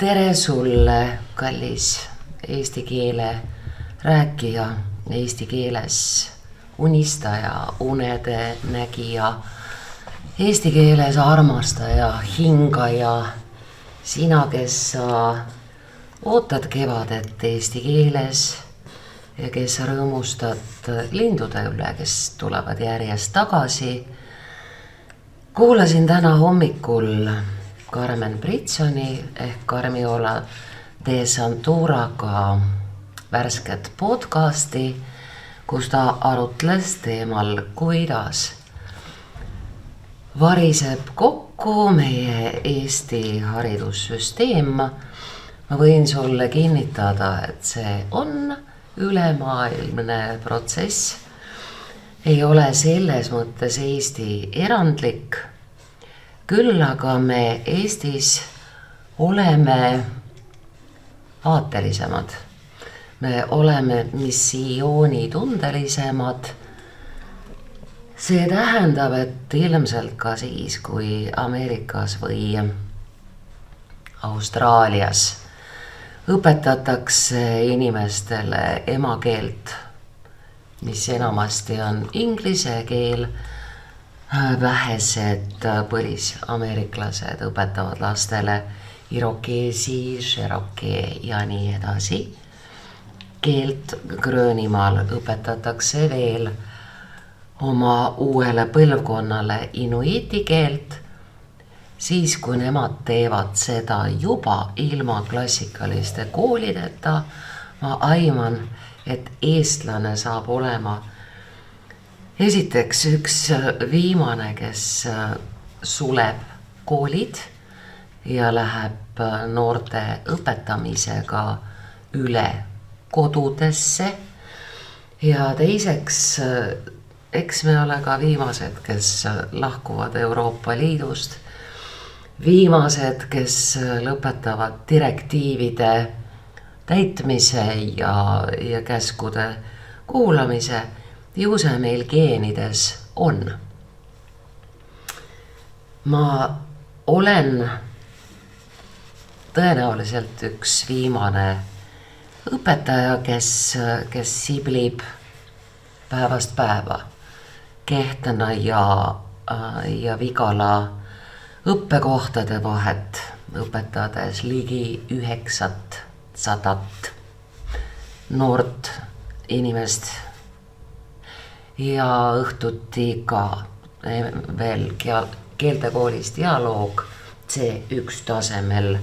Tere sulle, kallis eesti keele rääkija, eesti keeles unistaja, unede nägija, eesti keeles armastaja, hingaja, sina, kes sa ootad kevadet eesti keeles ja kes sa rõõmustad lindude üle, kes tulevad järjest tagasi. Kuulasin täna hommikul Carmen Britsoni ehk Carmiola de Santuraga värsket podcasti, kus ta arutles teemal, kuidas variseb kokku meie Eesti haridussüsteem. Ma võin sulle kinnitada, et see on ülemaailmne protsess. Ei ole selles mõttes Eesti erandlik. Küll aga me Eestis oleme vaatelisemad. Me oleme missioonitundelisemad. See tähendab, et ilmselt ka siis, kui Ameerikas või Austraalias õpetatakse inimestele emakeelt, mis enamasti on inglise keel, vähesed põlisameeriklased õpetavad lastele irokeesi, cherokee ja nii edasi. Keelt Gröönimaal õpetatakse veel oma uuele põlvkonnale inuiti keelt, siis kui nemad teevad seda juba ilma klassikaliste koolideta. Ma aiman, et eestlane saab olema esiteks üks viimane, kes suleb koolid ja läheb noorte õpetamisega üle kodudesse. Ja teiseks, eks me ole ka viimased, kes lahkuvad Euroopa Liidust. Viimased, kes lõpetavad direktiivide täitmise ja käskude kuulamise. Ju see meil geenides on. Ma olen tõenäoliselt üks viimane õpetaja, kes siblib päevast päeva Kehtna ja Vigala õppekohtade vahet, õpetades ligi 900 noort inimest. Ja õhtuti ka veel keeltekoolis dialoog C1 tasemel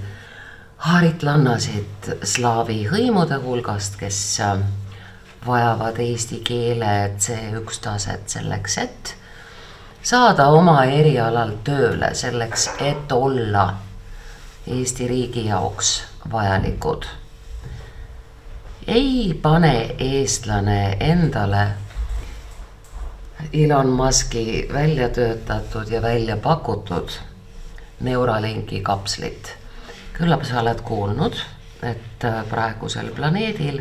haritlannasid slaavi hõimude hulgast, kes vajavad eesti keele C1 taset selleks, et saada oma erialal tööle, selleks, et olla Eesti riigi jaoks vajalikud. Ei pane eestlane endale Elon Muski välja töötatud ja välja pakutud Neuralinki kapslit. Küllap sa oled kuulnud, et praegusel planeedil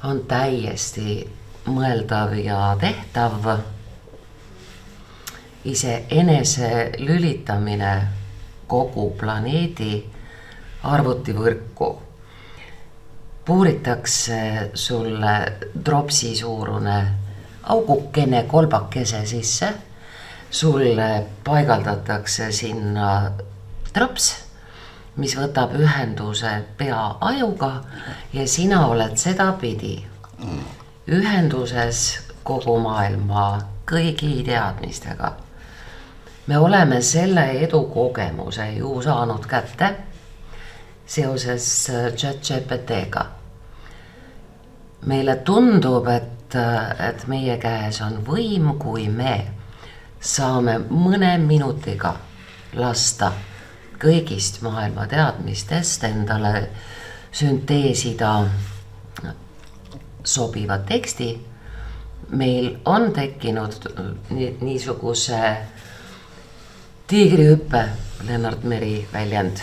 on täiesti mõeldav ja tehtav iseenese lülitamine kogu planeedi arvutivõrku. Puuritakse sulle dropsi suurune augukene kolbakese sisse, sulle paigaldatakse sinna trops, mis võtab ühenduse pea ajuga ja sina oled sedapidi ühenduses kogu maailma kõigi teadmistega. Me oleme selle edukogemuse ju saanud kätte seoses ChatGPT-ga. Meile tundub, et meie käes on võim, kui me saame mõne minutiga lasta kõigist maailma teadmistest endale sünteesida sobiva teksti. Meil on tekkinud niisuguse tiigrihüppe, Lennart Meri väljend,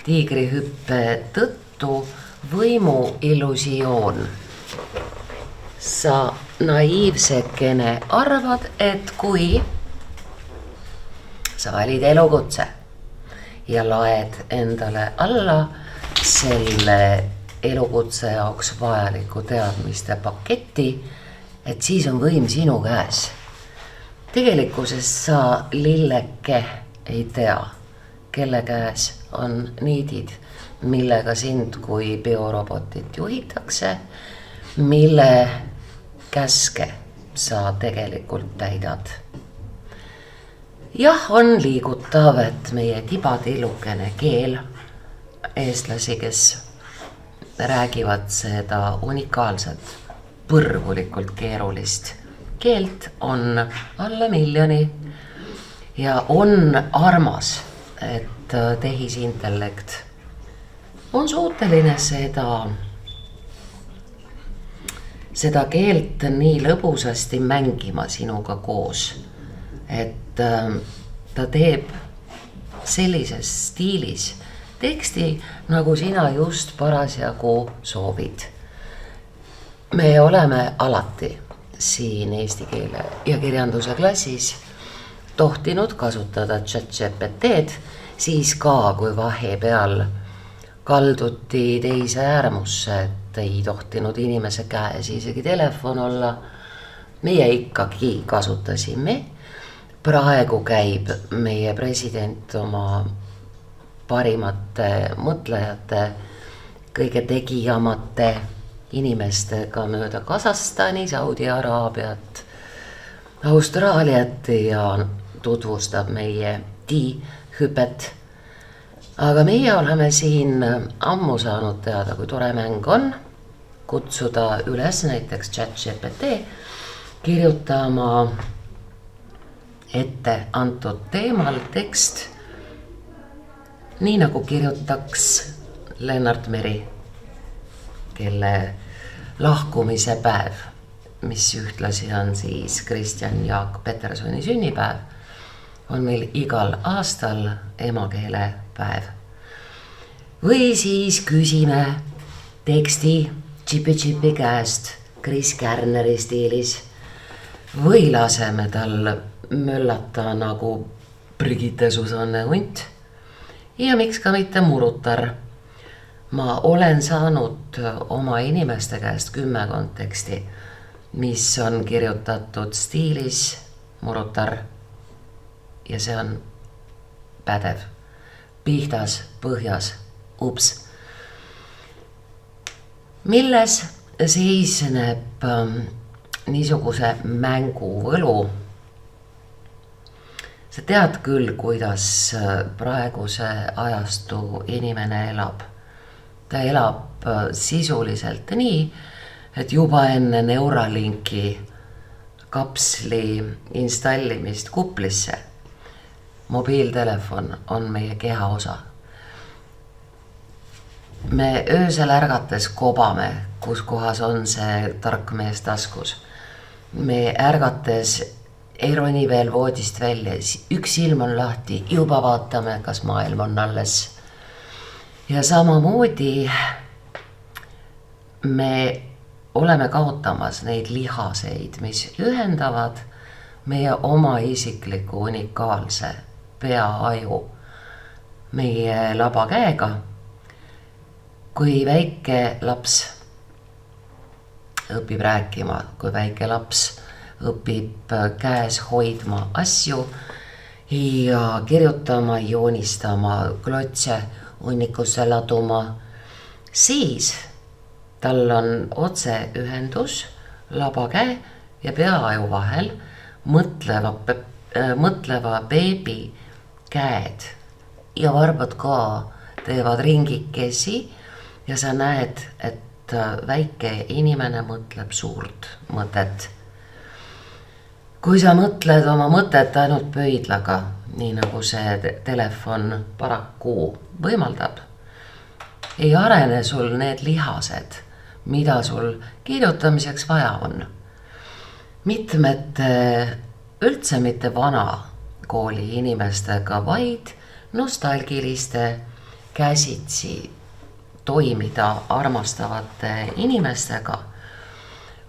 tiigrihüppe tõttu võimu illusioon. Sa naiivsekene arvad, et kui sa valid elukutse ja laed endale alla selle elukutse jaoks vajaliku teadmiste paketti, et siis on võim sinu käes. Tegelikkuses sa lilleke ei tea, kelle käes on niidid, millega sind kui biorobotit juhitakse, mille käske sa tegelikult täidad. Jah, on liigutav, et meie tibatillukene keel, eestlasi, kes räägivad seda unikaalset, põrgulikult keerulist keelt, on alla miljoni ja on armas, et tehisintellekt on suuteline seda keelt nii lõbusasti mängima sinuga koos, et ta teeb sellises stiilis teksti, nagu sina just parasjagu soovid. Me oleme alati siin eesti keele ja kirjanduse klassis tohtinud kasutada ChatGPT-d, siis ka, kui vahepeal kalduti teise äärmusse, et ei tohtinud inimese käes isegi telefon olla. Meie ikkagi kasutasime. Praegu käib meie president oma parimate mõtlejate, kõige tegijamate inimestega mööda Kasahstani, Saudi Araabiat, Austraaliat ja tutvustab meie hüpet. Aga meie oleme siin ammu saanud teada, kui tore mäng on kutsuda üles näiteks ChatGPT kirjutama ette antud teemal tekst, nii nagu kirjutaks Lennart Meri, kelle lahkumise päev, mis ühtlasi on siis Kristjan Jaak Petersoni sünnipäev, on meil igal aastal emakeelepäev. Või siis küsime teksti Chipi käest Chris Kärneri stiilis või laseme tal möllata nagu Brigitte Susanne Hunt ja miks ka mitte Murutar. Ma olen saanud oma inimeste käest 10 konteksti, mis on kirjutatud stiilis Murutar ja see on pädev. Pihtas, põhjas, ups. Milles seisneb niisuguse mängu võlu? Sa tead küll, kuidas praeguse ajastu inimene elab. Ta elab sisuliselt nii, et juba enne Neuralinki kapsli installimist kuplisse mobiiltelefon on meie keha osa. Me öösel ärgates kobame, kus kohas on see tark mees taskus. Me ärgates ei roni veel voodist välja, üks silm on lahti, juba vaatame, kas maailm on alles. Ja samamoodi me oleme kaotamas neid lihaseid, mis ühendavad meie oma isikliku unikaalse peaaju meie laba käega. Kui väike laps õpib rääkima, kui väike laps õpib käes hoidma asju ja kirjutama, joonistama, klotse unnikusse laduma, siis tal on otseühendus laba käe ja peaaju vahel mõtleva beebi käed ja varbad ka teevad ringikesi ja sa näed, et väike inimene mõtleb suurt mõtet. Kui sa mõtled oma mõtet ainult pöidlaga, nii nagu see telefon paraku võimaldab, ei arene sul need lihased, mida sul kirjutamiseks vaja on. Mitmete üldse mitte vana kooli inimestega, vaid nostalgiliste käsitsi toimida armastavate inimestega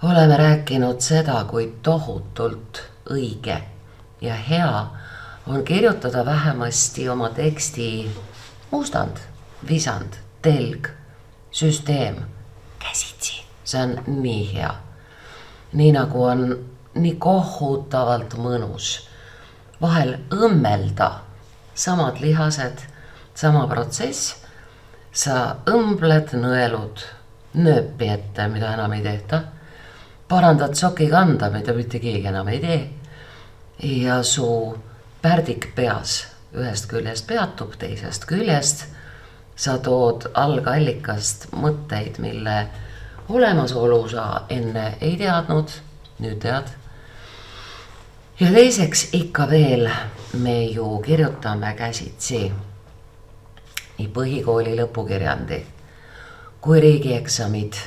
oleme rääkinud seda, kui tohutult õige ja hea on kirjutada vähemasti oma teksti mustand, visand telg, süsteem, käsitsi. See on nii hea. Nii nagu on nii kohutavalt mõnus. Vahel õmmelda samad lihased, sama protsess. Sa õmbled nõelud nööpi ette, mida enam ei tehta. Parandad soki kanda, mida mitte keegi enam ei tee. Ja su pärdik peas ühest küljest peatub, teisest küljest sa tood algallikast mõtteid, mille olemasolu sa enne ei teadnud, nüüd tead. Ja teiseks ikka veel me ju kirjutame käsitsi nii põhikooli lõpukirjandi kui riigieksamid.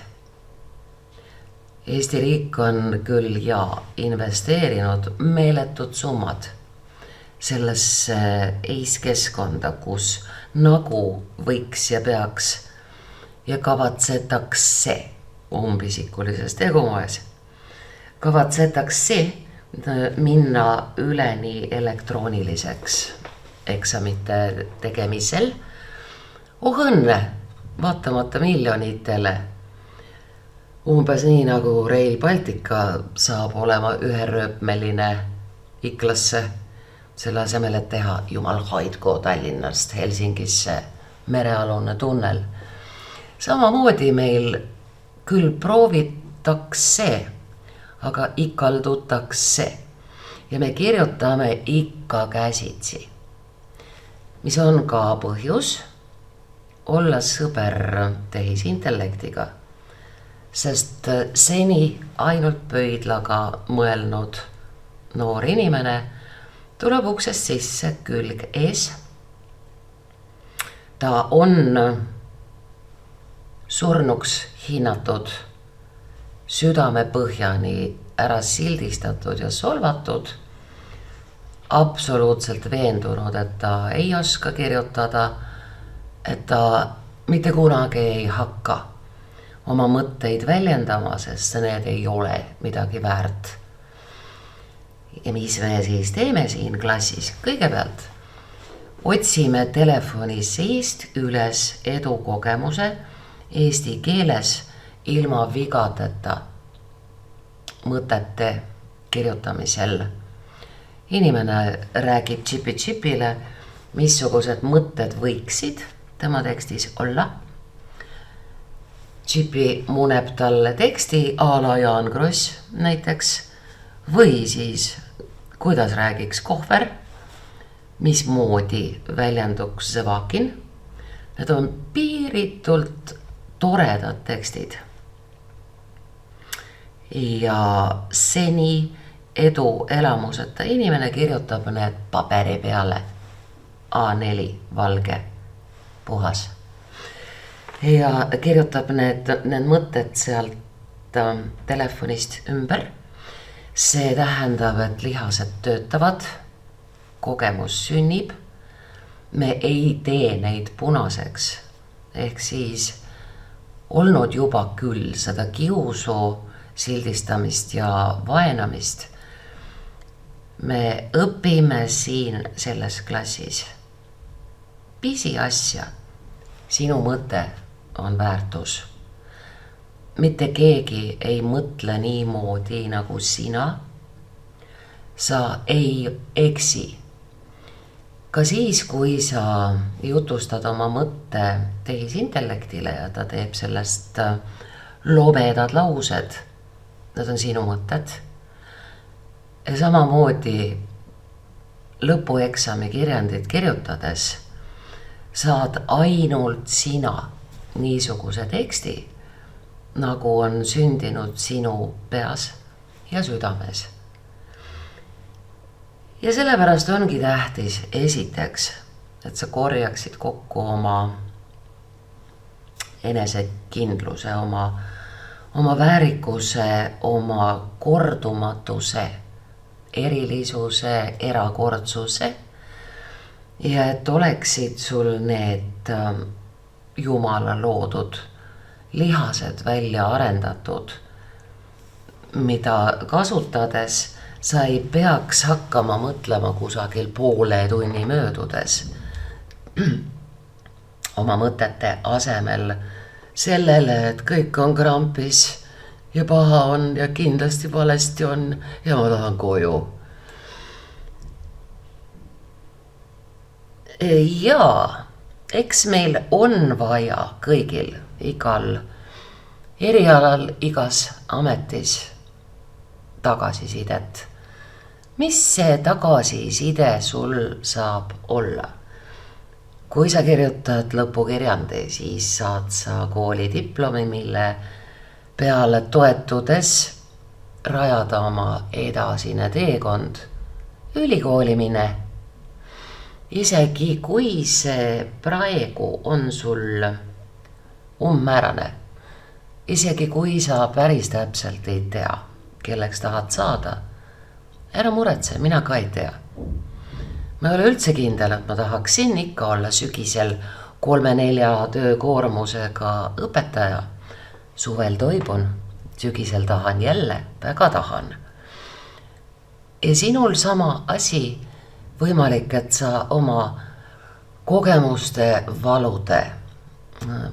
Eesti riik on küll investeerinud meeletud summad sellesse eiskeskkonda, kus nagu võiks ja peaks ja kavatsetakse umbisikulises tegumoes. Kavatsetakse minna üleni elektrooniliseks eksamite tegemisel. Õnne, vaatamata miljonitele. Umbes nii nagu Rail Baltica saab olema üherööpmeline Iklasse, selle asemel, et teha jumal hoidku Tallinnast Helsingisse merealune tunnel. Samamoodi meil küll proovitakse, aga ikaldutakse ja me kirjutame ikka käsitsi, mis on ka põhjus olla sõber tehisintellektiga, sest seni ainult pöidlaga mõelnud noor inimene tuleb uksest sisse külg ees. Ta on surnuks hinnatud, südame põhjani ära sildistatud ja solvatud, absoluutselt veendunud, et ta ei oska kirjutada, et ta mitte kunagi ei hakka oma mõtteid väljendama, sest need ei ole midagi väärt. Ja mis me siis teeme siin klassis? Kõigepealt otsime telefoni seest üles edukogemuse eesti keeles ilma vigadeta mõtete kirjutamisel. Inimene räägib džipi-džipile, missugused mõtted võiksid tema tekstis olla. Džipi muneb talle teksti a la Jaan Kross näiteks, või siis kuidas räägiks Kohver, mismoodi väljenduks Zvakin. Need on piiritult toredad tekstid. Ja seni edu elamuseta inimene kirjutab need paberi peale A4 valge puhas. Ja kirjutab need mõtted sealt telefonist ümber. See tähendab, et lihased töötavad, kogemus sünnib. Me ei tee neid punaseks. Ehk siis olnud juba küll seda kiusu, sildistamist ja vaenamist. Me õpime siin selles klassis pisiasja. Sinu mõte on väärtus. Mitte keegi ei mõtle niimoodi nagu sina. Sa ei eksi. Ka siis, kui sa jutustad oma mõtte tehisintellektile ja ta teeb sellest lobedad laused, need on sinu mõtted. Ja samamoodi lõpueksami kirjandit kirjutades saad ainult sina niisuguse teksti, nagu on sündinud sinu peas ja südames. Ja sellepärast ongi tähtis esiteks, et sa korjaksid kokku oma enesekindluse, oma väärikuse, oma kordumatuse, erilisuse, erakordsuse ja et oleksid sul need Jumala loodud lihased välja arendatud, mida kasutades sa ei peaks hakkama mõtlema kusagil poole tunni möödudes. oma mõtete asemel sellele, et kõik on krampis ja paha on ja kindlasti valesti on ja ma tahan koju. Jaa, eks meil on vaja kõigil, igal erialal, igas ametis tagasisidet. Mis see tagasiside sul saab olla? Kui sa kirjutad lõpukirjandi, siis saad sa koolidiplomi, mille peale toetudes rajada oma edasine teekond, ülikooli mine. Isegi kui see praegu on sul umbmäärane, isegi kui sa päris täpselt ei tea, kelleks tahad saada, ära muretse, mina ka ei tea. Ma ei ole üldse kindel, et ma tahaksin ikka olla sügisel 3-4 töökoormusega õpetaja. Suvel toibun, sügisel tahan jälle, väga tahan. Ja sinul sama asi, võimalik, et sa oma kogemuste valude,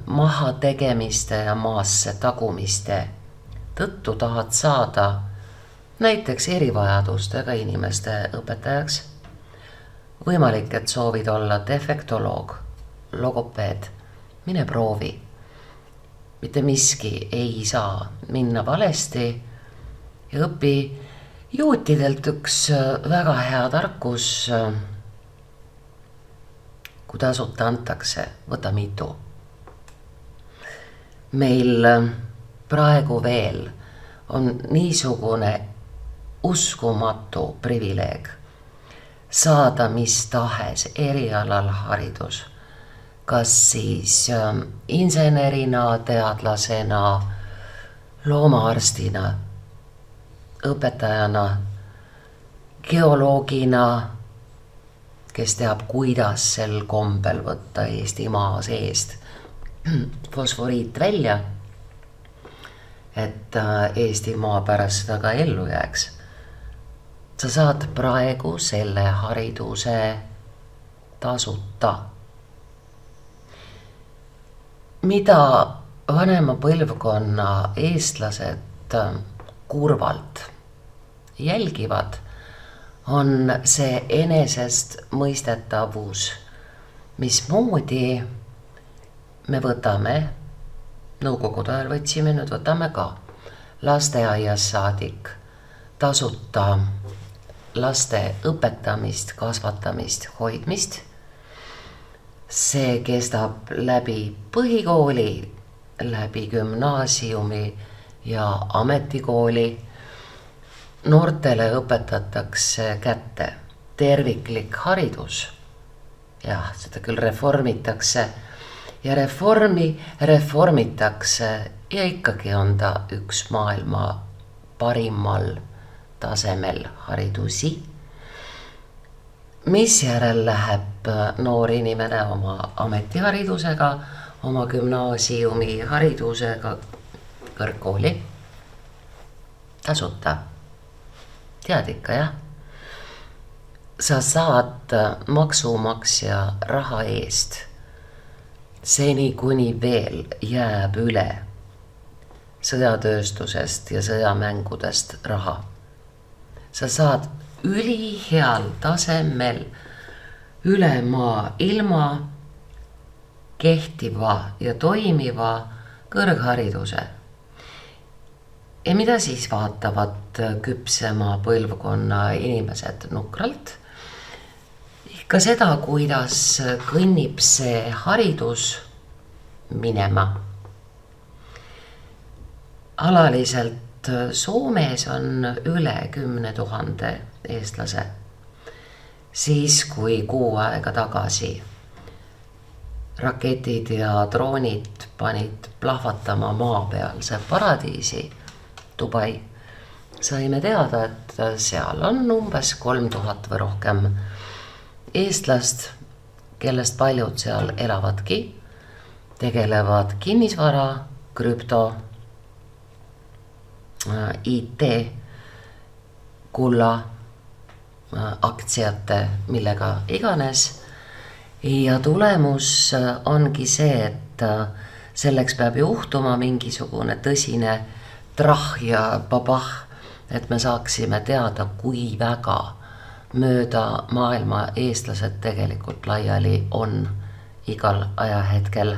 maha tegemiste ja maasse tagumiste tõttu tahad saada näiteks erivajadustega inimeste õpetajaks. Võimalik, et soovid olla defektoloog, logopeed, mine proovi. Mitte miski ei saa minna valesti ja õpi juutidelt üks väga hea tarkus, kui tasuta antakse, võta mitu. Meil praegu veel on niisugune uskumatu privileeg saada mis tahes erialal haridus, kas siis insenerina, teadlasena, loomaarstina, õpetajana, geoloogina, kes teab, kuidas sel kombel võtta Eesti maa seest fosforiit välja, et Eesti maa pärast seda ka ellu jääks. Sa saad praegu selle hariduse tasuta. Mida vanema põlvkonna eestlased kurvalt jälgivad, on see enesest mõistetavus, mismoodi me võtame, nõukogude ajal võtsime, nüüd võtame ka lasteaias saadik tasuta laste õpetamist, kasvatamist, hoidmist. See kestab läbi põhikooli, läbi gümnaasiumi ja ametikooli. Noortele õpetatakse kätte terviklik haridus. Jah, seda küll reformitakse ja reformitakse ja ikkagi on ta üks maailma parimal tasemel haridusi, mis järel läheb noor inimene oma ametiharidusega, oma gümnaasiumi haridusega kõrgkooli tasuta. Tead ikka, jah? Sa saad maksumaksja raha eest seni, kuni veel jääb üle sõjatööstusest ja sõjamängudest raha. Sa saad üliheal tasemel üle maa ilma kehtiva ja toimiva kõrghariduse. Ja mida siis vaatavad küpsema põlvkonna inimesed nukralt? Ikka seda, kuidas kõnnib see haridus minema. Alaliselt Soomes on üle 10 000 eestlase. Siis, kui kuu aega tagasi raketid ja droonid panid plahvatama maa pealse paradiisi Dubai, saime teada, et seal on umbes 3000 või rohkem eestlast, kellest paljud seal elavadki, tegelevad kinnisvara, krüpto, IT, kulla, aktsiate, millega iganes. ja tulemus ongi see, et selleks peab juhtuma mingisugune tõsine trah ja babah, et me saaksime teada, kui väga mööda maailma eestlased tegelikult laiali on igal ajahetkel.